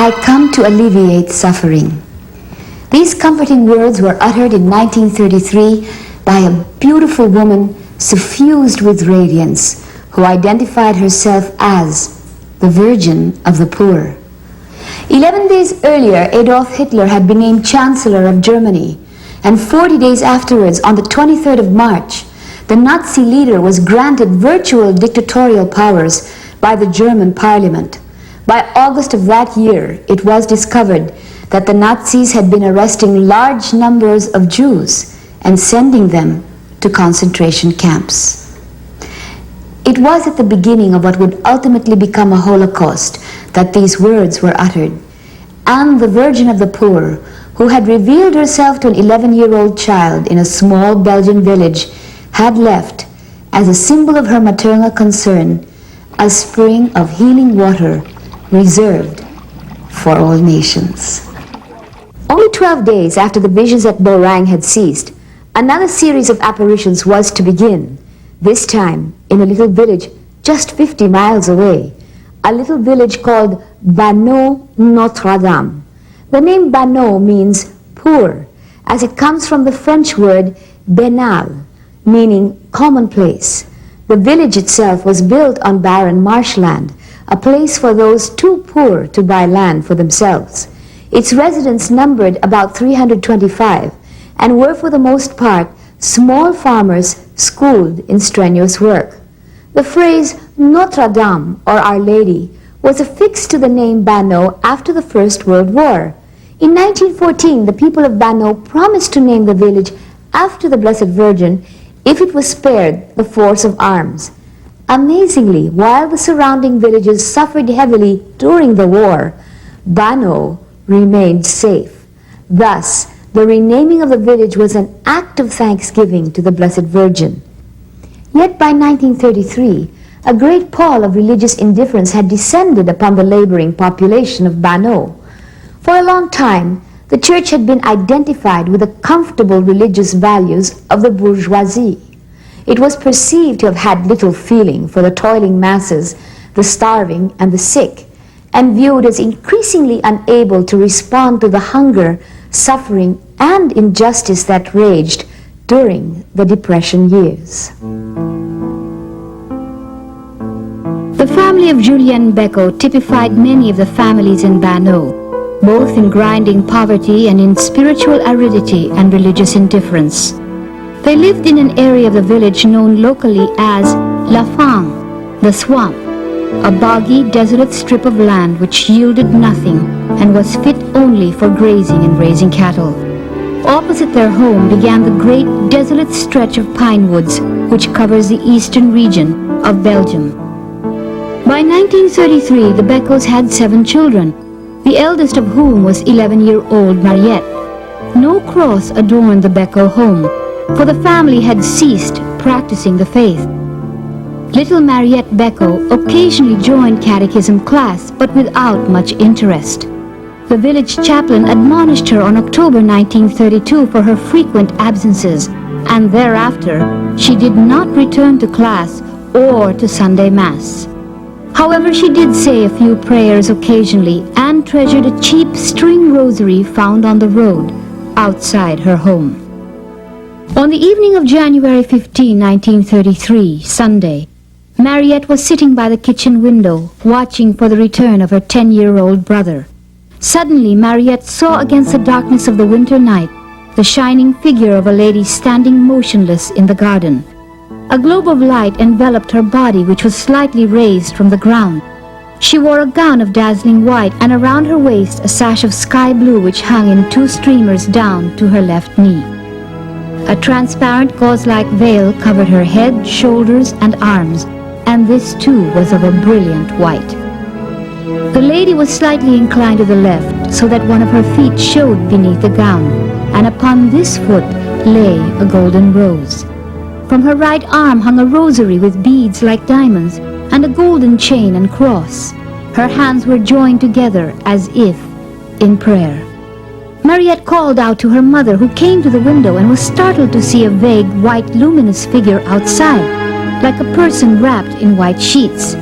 I come to alleviate suffering. These comforting words were uttered in 1933 by a beautiful woman suffused with radiance who identified herself as the Virgin of the Poor. 11 days earlier, Adolf Hitler had been named Chancellor of Germany, and 40 days afterwards, on the 23rd of March, the Nazi leader was granted virtual dictatorial powers by the German parliament. By August of that year, it was discovered that the Nazis had been arresting large numbers of Jews and sending them to concentration camps. It was at the beginning of what would ultimately become a Holocaust that these words were uttered. And the Virgin of the Poor, who had revealed herself to an 11-year-old child in a small Belgian village, had left, as a symbol of her maternal concern, a spring of healing water reserved for all nations. Only 12 days after the visions at Borang had ceased, another series of apparitions was to begin, this time in a little village just 50 miles away, a little village called Banneux Notre Dame. The name Banneux means poor, as it comes from the French word banal, meaning commonplace. The village itself was built on barren marshland, a place for those too poor to buy land for themselves. Its residents numbered about 325 and were for the most part small farmers schooled in strenuous work. The phrase Notre Dame, or Our Lady, was affixed to the name Banneux after the First World War. In 1914, the people of Banneux promised to name the village after the Blessed Virgin if it was spared the force of arms. Amazingly, while the surrounding villages suffered heavily during the war, Banneux remained safe. Thus, the renaming of the village was an act of thanksgiving to the Blessed Virgin. Yet by 1933, a great pall of religious indifference had descended upon the laboring population of Banneux. For a long time, the church had been identified with the comfortable religious values of the bourgeoisie. It was perceived to have had little feeling for the toiling masses, the starving, and the sick, and viewed as increasingly unable to respond to the hunger, suffering, and injustice that raged during the Depression years. The family of Julien Beko typified many of the families in Banneux, both in grinding poverty and in spiritual aridity and religious indifference. They lived in an area of the village known locally as La Fang, the swamp, a boggy, desolate strip of land which yielded nothing and was fit only for grazing and raising cattle. Opposite their home began the great, desolate stretch of pine woods which covers the eastern region of Belgium. By 1933, the Bekos had 7 children, the eldest of whom was 11-year-old Mariette. No cross adorned the Beko home, for the family had ceased practicing the faith. Little Mariette Beko occasionally joined catechism class, but without much interest. The village chaplain admonished her on October 1932 for her frequent absences, and thereafter she did not return to class or to Sunday Mass. However, she did say a few prayers occasionally and treasured a cheap string rosary found on the road outside her home. On the evening of January 15, 1933, Sunday, Mariette was sitting by the kitchen window, watching for the return of her 10-year-old brother. Suddenly, Mariette saw against the darkness of the winter night the shining figure of a lady standing motionless in the garden. A globe of light enveloped her body, which was slightly raised from the ground. She wore a gown of dazzling white, and around her waist a sash of sky blue which hung in 2 streamers down to her left knee. A transparent gauze-like veil covered her head, shoulders, and arms, and this too was of a brilliant white. The lady was slightly inclined to the left, so that one of her feet showed beneath the gown, and upon this foot lay a golden rose. From her right arm hung a rosary with beads like diamonds, and a golden chain and cross. Her hands were joined together as if in prayer. Mariette called out to her mother, who came to the window and was startled to see a vague, white, luminous figure outside, like a person wrapped in white sheets.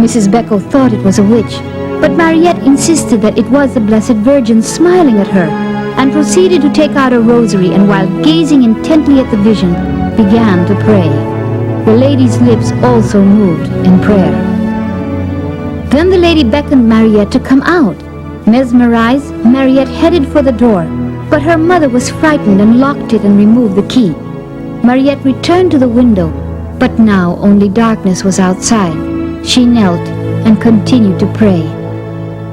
Mrs. Beko thought it was a witch, but Mariette insisted that it was the Blessed Virgin smiling at her, and proceeded to take out a rosary, and while gazing intently at the vision, began to pray. The lady's lips also moved in prayer. Then the lady beckoned Mariette to come out. Mesmerized, Mariette headed for the door, but her mother was frightened and locked it and removed the key. Mariette returned to the window, but now only darkness was outside. She knelt and continued to pray.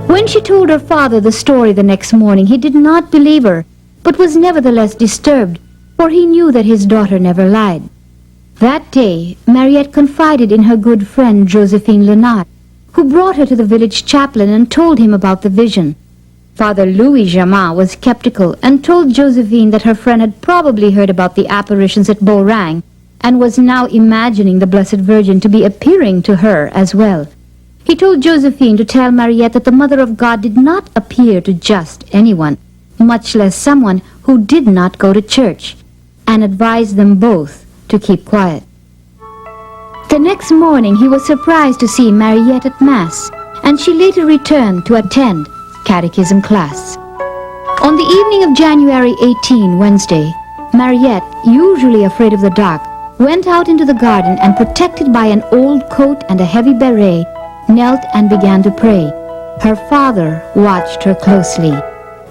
When she told her father the story the next morning, he did not believe her, but was nevertheless disturbed, for he knew that his daughter never lied. That day, Mariette confided in her good friend Josephine Lenard, who brought her to the village chaplain and told him about the vision. Father Louis Jamin was skeptical and told Josephine that her friend had probably heard about the apparitions at Borang and was now imagining the Blessed Virgin to be appearing to her as well. He told Josephine to tell Mariette that the Mother of God did not appear to just anyone, much less someone who did not go to church, and advised them both to keep quiet. The next morning he was surprised to see Mariette at Mass, and she later returned to attend catechism class. On the evening of January 18, Wednesday, Mariette, usually afraid of the dark, went out into the garden and, protected by an old coat and a heavy beret, knelt and began to pray. Her father watched her closely.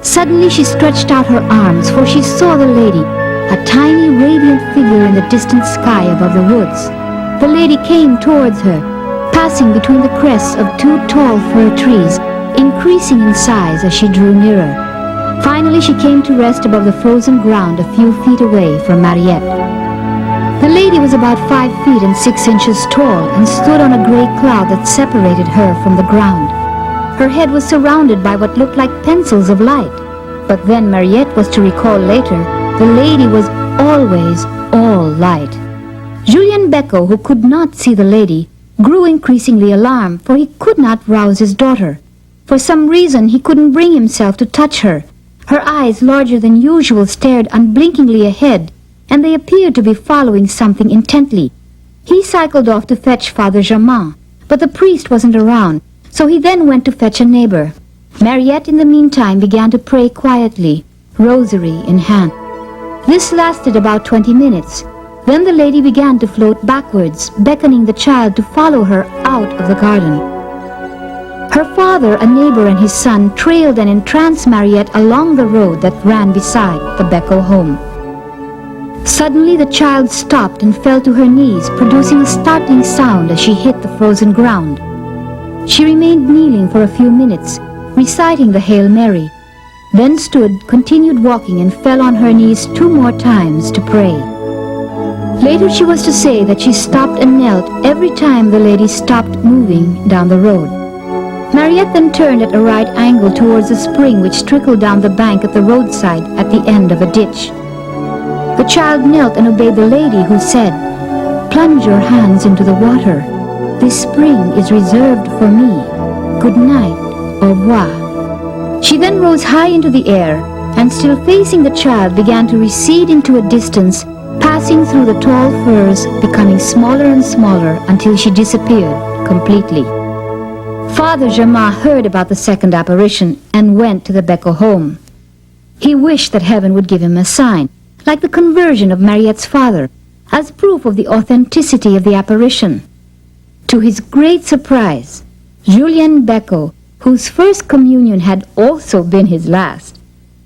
Suddenly she stretched out her arms, for she saw the lady, a tiny radiant figure in the distant sky above the woods. The lady came towards her, passing between the crests of 2 tall fir trees, increasing in size as she drew nearer. Finally she came to rest above the frozen ground a few feet away from Mariette. The lady was about 5 feet and 6 inches tall and stood on a gray cloud that separated her from the ground. Her head was surrounded by what looked like pencils of light. But then Mariette was to recall later, the lady was always all light. Julien Beko, who could not see the lady, grew increasingly alarmed, for he could not rouse his daughter. For some reason he couldn't bring himself to touch her. Her eyes, larger than usual, stared unblinkingly ahead, and they appeared to be following something intently. He cycled off to fetch Father Jamin, but the priest wasn't around, So he then went to fetch a neighbor. Mariette, in the meantime, began to pray quietly, rosary in hand. This lasted about 20 minutes. Then the lady began to float backwards, beckoning the child to follow her out of the garden. Her father, a neighbor, and his son trailed and entranced Mariette along the road that ran beside the Banneux home. Suddenly the child stopped and fell to her knees, producing a startling sound as she hit the frozen ground. She remained kneeling for a few minutes, reciting the Hail Mary, then stood, continued walking, and fell on her knees 2 more times to pray. Later she was to say that she stopped and knelt every time the lady stopped moving down the road. Mariette then turned at a right angle towards a spring which trickled down the bank at the roadside at the end of a ditch. The child knelt and obeyed the lady, who said, "Plunge your hands into the water. This spring is reserved for me. Good night, au revoir." She then rose high into the air and, still facing the child, began to recede into a distance, passing through the tall firs, becoming smaller and smaller until she disappeared completely. Father Germain heard about the second apparition and went to the Banneux home. He wished that heaven would give him a sign, like the conversion of Mariette's father, as proof of the authenticity of the apparition. To his great surprise, Julien Banneux, whose first communion had also been his last,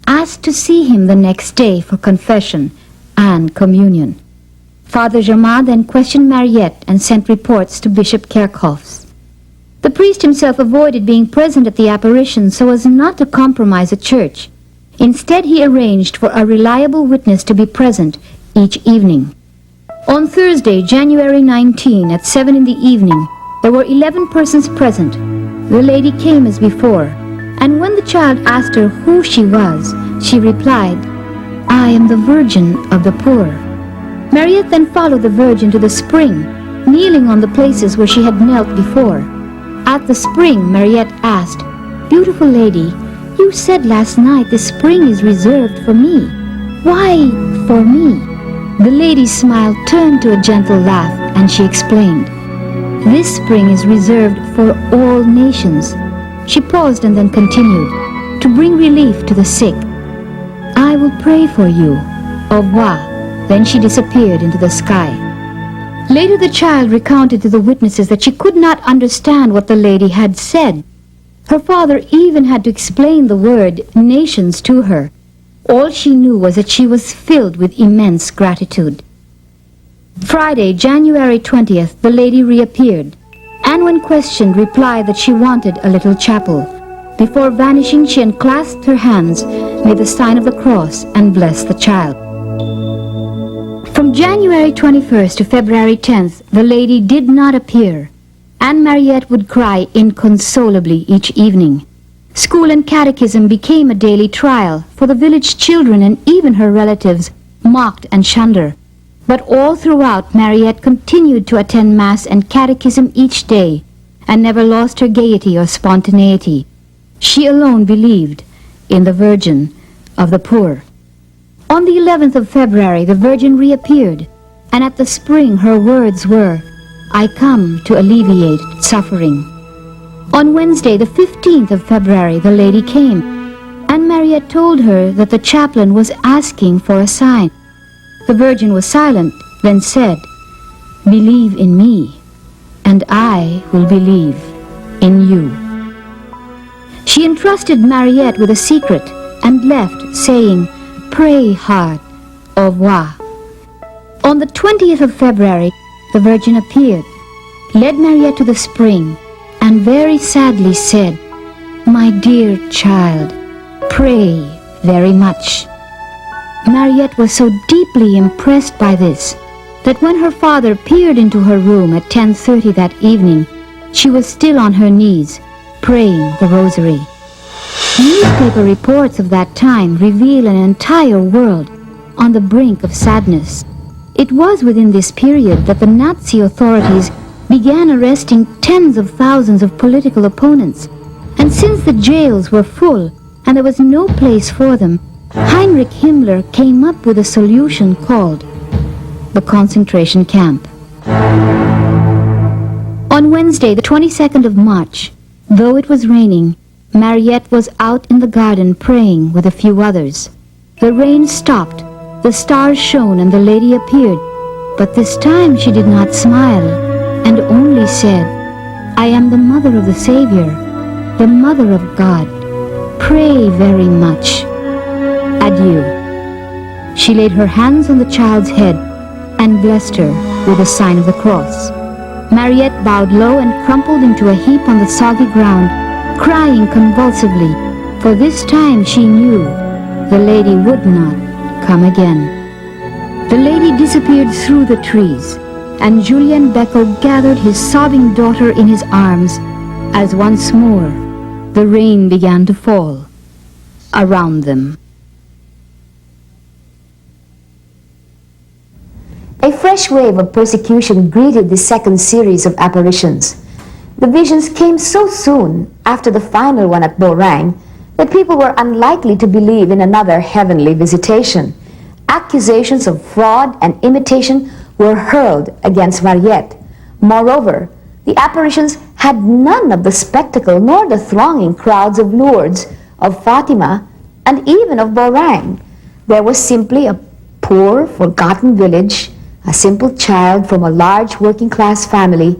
asked to see him the next day for confession and communion. Father Germain then questioned Mariette and sent reports to Bishop Kerkhoffs. The priest himself avoided being present at the apparition so as not to compromise the church. Instead, he arranged for a reliable witness to be present each evening. On Thursday, January 19, at 7 in the evening, there were 11 persons present. The lady came as before, and when the child asked her who she was, she replied, "I am the Virgin of the Poor." Mariette then followed the Virgin to the spring, kneeling on the places where she had knelt before. At the spring, Mariette asked, "Beautiful lady, you said last night the spring is reserved for me. Why for me?" The lady's smile turned to a gentle laugh, and she explained, "This spring is reserved for all nations." She paused and then continued, "To bring relief to the sick. I will pray for you. Au revoir." Then she disappeared into the sky. Later the child recounted to the witnesses that she could not understand what the lady had said. Her father even had to explain the word nations to her. All she knew was that she was filled with immense gratitude. Friday, January 20th, the lady reappeared, and when questioned replied that she wanted a little chapel. Before vanishing, she unclasped her hands, made the sign of the cross, and blessed the child. From January 21st to February 10th, the lady did not appear, and Mariette would cry inconsolably each evening. School and catechism became a daily trial, for the village children and even her relatives mocked and shunned her. But all throughout, Mariette continued to attend Mass and catechism each day, and never lost her gaiety or spontaneity. She alone believed in the Virgin of the Poor. On the 11th of February, the Virgin reappeared, and at the spring her words were, "I come to alleviate suffering." On Wednesday, the 15th of February, the lady came, and Mariette told her that the chaplain was asking for a sign. The Virgin was silent, then said, "Believe in me, and I will believe in you." She entrusted Mariette with a secret and left, saying, "Pray hard, au revoir." On the 20th of February, the Virgin appeared, led Mariette to the spring, and very sadly said, "My dear child, pray very much." Mariette was so deeply impressed by this that when her father peered into her room at 10:30 that evening, she was still on her knees, praying the rosary. Newspaper reports of that time reveal an entire world on the brink of sadness. It was within this period that the Nazi authorities began arresting tens of thousands of political opponents. And since the jails were full and there was no place for them, Heinrich Himmler came up with a solution called the concentration camp. On Wednesday, the 22nd of March, Though it was raining, Mariette was out in the garden praying with a few others. The rain stopped, the stars shone, and the lady appeared. But this time she did not smile, and only said, "I am the mother of the Savior, the mother of God. Pray very much. Adieu." She laid her hands on the child's head and blessed her with the sign of the cross. Mariette bowed low and crumpled into a heap on the soggy ground, crying convulsively, for this time she knew the lady would not come again. The lady disappeared through the trees, and Julien Becco gathered his sobbing daughter in his arms as once more the rain began to fall around them. A fresh wave of persecution greeted the second series of apparitions. The visions came so soon after the final one at Banneux that people were unlikely to believe in another heavenly visitation. Accusations of fraud and imitation were hurled against Mariette. Moreover, the apparitions had none of the spectacle nor the thronging crowds of Lourdes, of Fatima, and even of Banneux. There was simply a poor, forgotten village, a simple child from a large working-class family,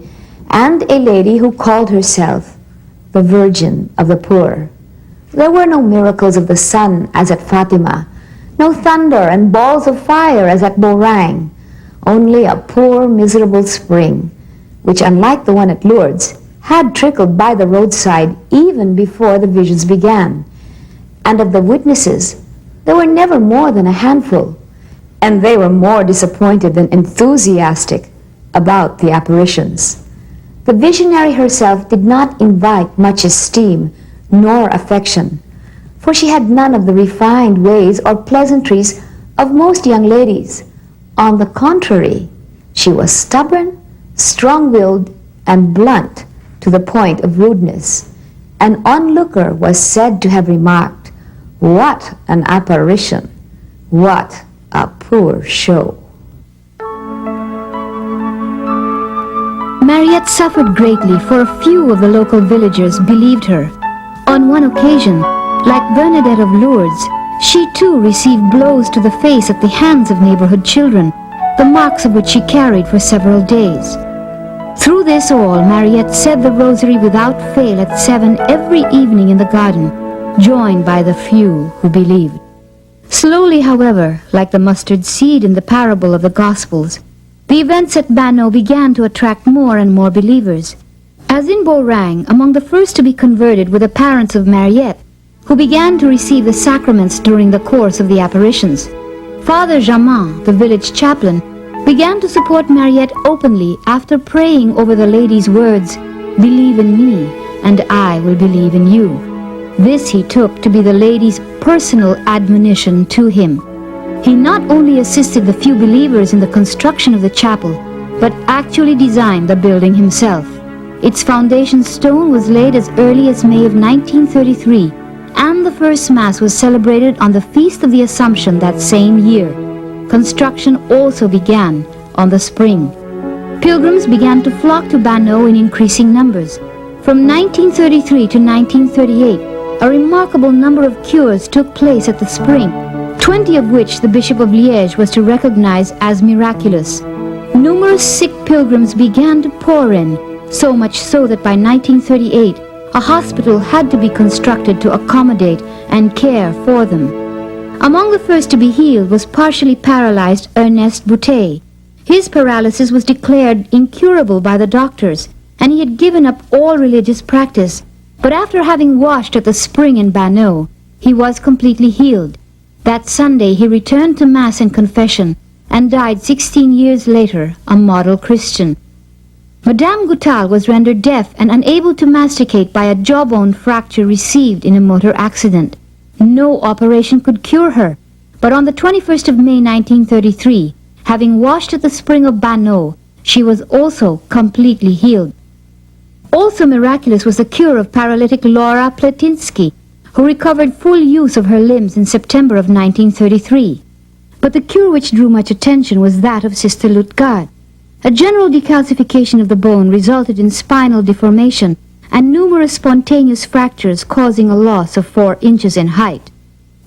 and a lady who called herself the Virgin of the Poor. There were no miracles of the sun as at Fatima, no thunder and balls of fire as at Banneux, only a poor, miserable spring, which, unlike the one at Lourdes, had trickled by the roadside even before the visions began. And of the witnesses, there were never more than a handful, and they were more disappointed than enthusiastic about the apparitions. The visionary herself did not invite much esteem nor affection, for she had none of the refined ways or pleasantries of most young ladies. On the contrary, she was stubborn, strong-willed, and blunt to the point of rudeness. An onlooker was said to have remarked, "What an apparition! What a poor show!" Mariette suffered greatly, for a few of the local villagers believed her. On one occasion, like Bernadette of Lourdes, she too received blows to the face at the hands of neighborhood children, the marks of which she carried for several days. Through this all, Mariette said the rosary without fail at 7 every evening in the garden, joined by the few who believed. Slowly, however, like the mustard seed in the parable of the Gospels, the events at Banneux began to attract more and more believers. As in Banneux, among the first to be converted were the parents of Mariette, who began to receive the sacraments during the course of the apparitions. Father Jamin, the village chaplain, began to support Mariette openly after praying over the lady's words, "Believe in me, and I will believe in you." This he took to be the lady's personal admonition to him. He not only assisted the few believers in the construction of the chapel, but actually designed the building himself. Its foundation stone was laid as early as May of 1933, and the first Mass was celebrated on the Feast of the Assumption that same year. Construction also began on the spring. Pilgrims began to flock to Banneux in increasing numbers. From 1933 to 1938, a remarkable number of cures took place at the spring, 20 of which the Bishop of Liège was to recognize as miraculous. Numerous sick pilgrims began to pour in, so much so that by 1938, a hospital had to be constructed to accommodate and care for them. Among the first to be healed was partially paralyzed Ernest Boutet. His paralysis was declared incurable by the doctors, and he had given up all religious practice. But after having washed at the spring in Banneux, he was completely healed. That Sunday he returned to Mass and confession, and died 16 years later, a model Christian. Madame Goutal was rendered deaf and unable to masticate by a jawbone fracture received in a motor accident. No operation could cure her, but on the 21st of May 1933, having washed at the spring of Banneux, she was also completely healed. Also miraculous was the cure of paralytic Laura Pletinsky, who recovered full use of her limbs in September of 1933. But the cure which drew much attention was that of Sister Lutgard. A general decalcification of the bone resulted in spinal deformation, and numerous spontaneous fractures causing a loss of 4 inches in height.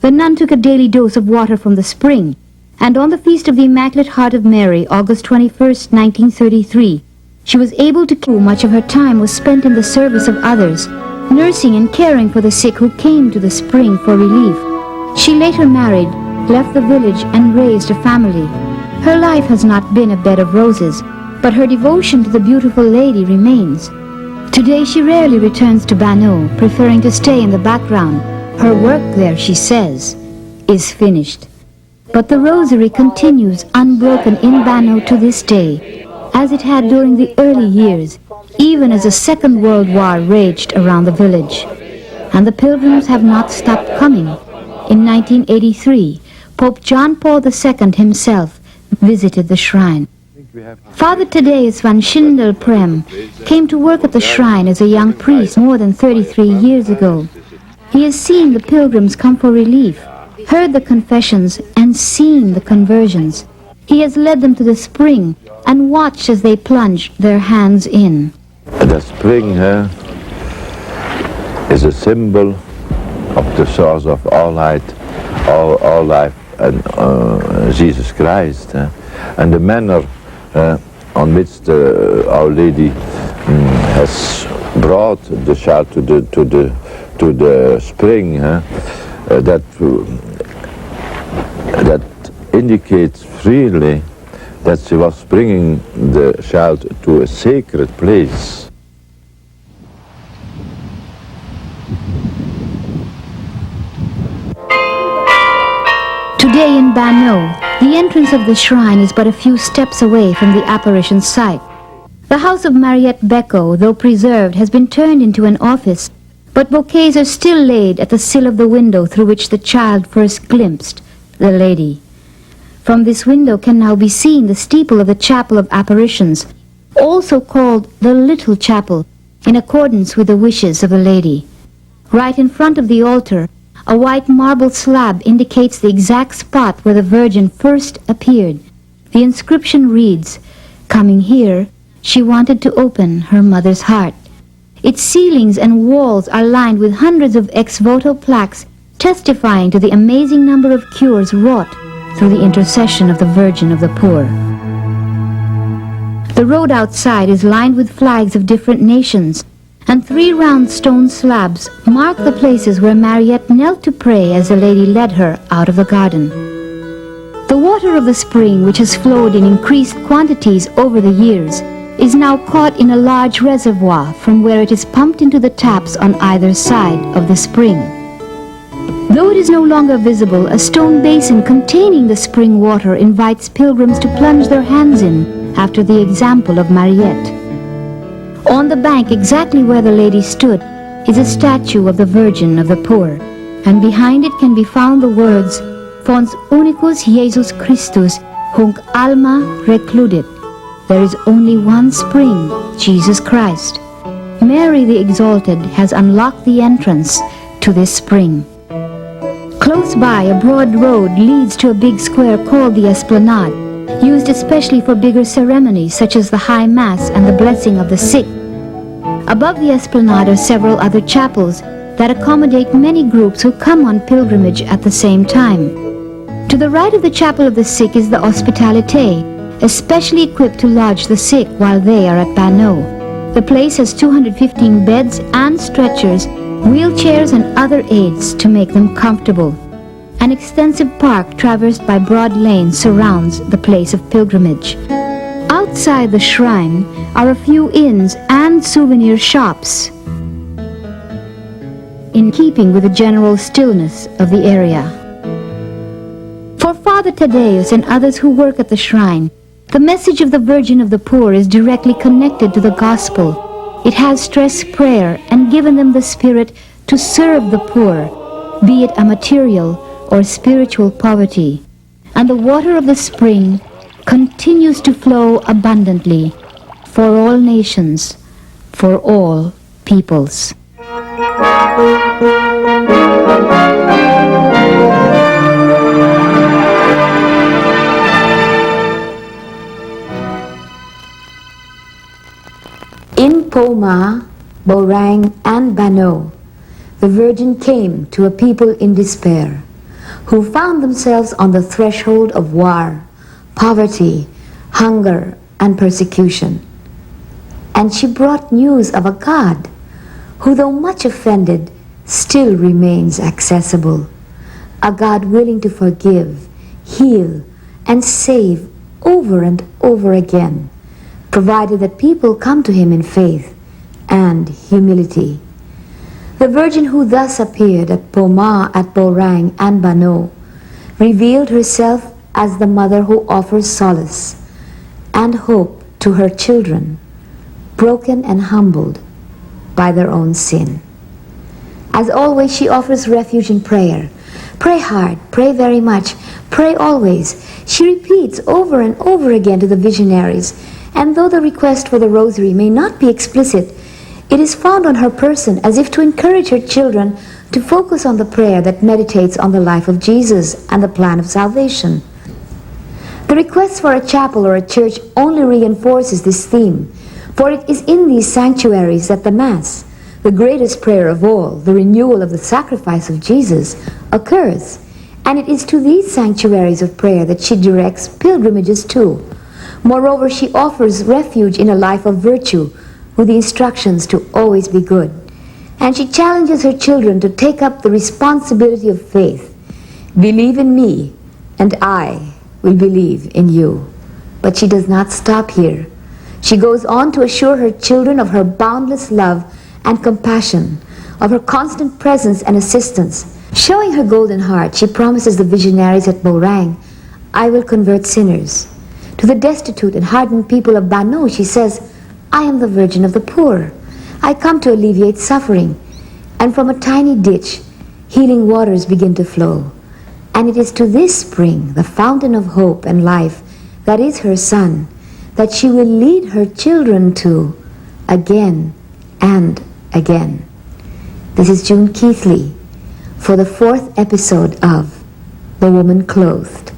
The nun took a daily dose of water from the spring, and on the feast of the Immaculate Heart of Mary, August 21st, 1933, she was able to kill. Much of her time was spent in the service of others, nursing and caring for the sick who came to the spring for relief. She later married, left the village, and raised a family. Her life has not been a bed of roses, but her devotion to the beautiful lady remains. Today she rarely returns to Banneux, preferring to stay in the background. Her work there, she says, is finished. But the rosary continues unbroken in Banneux to this day, as it had during the early years, even as the Second World War raged around the village. And the pilgrims have not stopped coming. In 1983, Pope John Paul II himself visited the shrine. Father Thaddeus van Schindelprem came to work at the shrine as a young priest more than 33 years ago. He has seen the pilgrims come for relief, heard the confessions, and seen the conversions. He has led them to the spring and watched as they plunged their hands in. The spring is a symbol of the source of all light, all life, and Jesus Christ. And the manner on which Our Lady has brought the child to the spring, that indicates freely that she was bringing the child to a sacred place. Today in Banneux, the entrance of the shrine is but a few steps away from the apparition site. The house of Mariette Becco, though preserved, has been turned into an office, but bouquets are still laid at the sill of the window through which the child first glimpsed the lady. From this window can now be seen the steeple of the Chapel of Apparitions, also called the Little Chapel, in accordance with the wishes of the lady. Right in front of the altar, a white marble slab indicates the exact spot where the Virgin first appeared. The inscription reads, "Coming here, she wanted to open her mother's heart." Its ceilings and walls are lined with hundreds of ex voto plaques testifying to the amazing number of cures wrought through the intercession of the Virgin of the Poor. The road outside is lined with flags of different nations, and 3 round stone slabs mark the places where Mariette knelt to pray as the lady led her out of the garden. The water of the spring, which has flowed in increased quantities over the years, is now caught in a large reservoir from where it is pumped into the taps on either side of the spring. Though it is no longer visible, a stone basin containing the spring water invites pilgrims to plunge their hands in after the example of Mariette. On the bank, exactly where the lady stood, is a statue of the Virgin of the Poor, and behind it can be found the words, "Fons unicus Jesus Christus, hunc alma recludit." There is only one spring, Jesus Christ. Mary the Exalted has unlocked the entrance to this spring. Close by, a broad road leads to a big square called the Esplanade, used especially for bigger ceremonies such as the High Mass and the blessing of the sick. Above the Esplanade are several other chapels that accommodate many groups who come on pilgrimage at the same time. To the right of the Chapel of the Sick is the Hospitalité, especially equipped to lodge the sick while they are at Banneux. The place has 215 beds and stretchers, wheelchairs and other aids to make them comfortable. An extensive park traversed by broad lanes surrounds the place of pilgrimage. Outside the shrine are a few inns and souvenir shops, in keeping with the general stillness of the area. For Father Thaddeus and others who work at the shrine, the message of the Virgin of the Poor is directly connected to the gospel. It has stressed prayer and given them the spirit to serve the poor, be it a material or spiritual poverty. And the water of the spring continues to flow abundantly for all nations, for all peoples. In Poma, Beauraing, and Banneux, the Virgin came to a people in despair, who found themselves on the threshold of war, poverty, hunger, and persecution. And she brought news of a God who, though much offended, still remains accessible, a God willing to forgive, heal, and save over and over again, provided that people come to him in faith and humility. The Virgin who thus appeared at Beauraing, and Banneux revealed herself as the mother who offers solace and hope to her children, broken and humbled by their own sin. As always, she offers refuge in prayer. Pray hard, pray very much, pray always. She repeats over and over again to the visionaries, and though the request for the rosary may not be explicit, it is found on her person as if to encourage her children to focus on the prayer that meditates on the life of Jesus and the plan of salvation. The request for a chapel or a church only reinforces this theme, for it is in these sanctuaries that the Mass, the greatest prayer of all, the renewal of the sacrifice of Jesus, occurs, and it is to these sanctuaries of prayer that she directs pilgrimages too. Moreover, she offers refuge in a life of virtue, with the instructions to always be good. And she challenges her children to take up the responsibility of faith. Believe in me, and I will believe in you. But she does not stop here. She goes on to assure her children of her boundless love and compassion, of her constant presence and assistance. Showing her golden heart, she promises the visionaries at Beauraing, I will convert sinners. To the destitute and hardened people of Banneux, she says, I am the Virgin of the poor. I come to alleviate suffering. And from a tiny ditch, healing waters begin to flow. And it is to this spring, the fountain of hope and life, that is her Son, that she will lead her children to again and again. This is June Keithley for the 4th episode of The Woman Clothed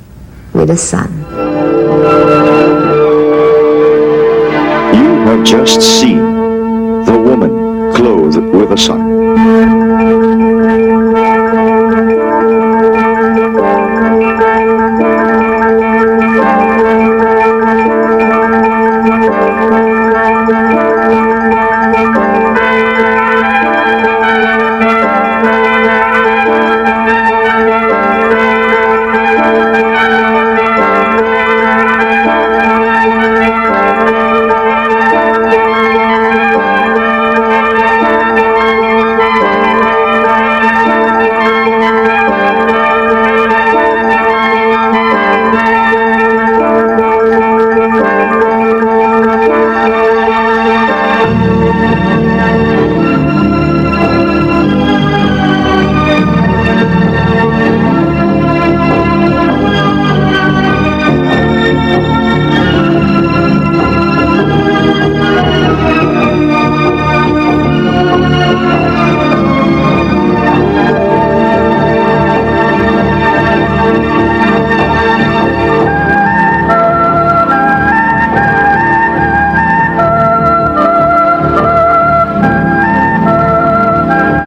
with a Son. You have just seen The Woman Clothed with a Son.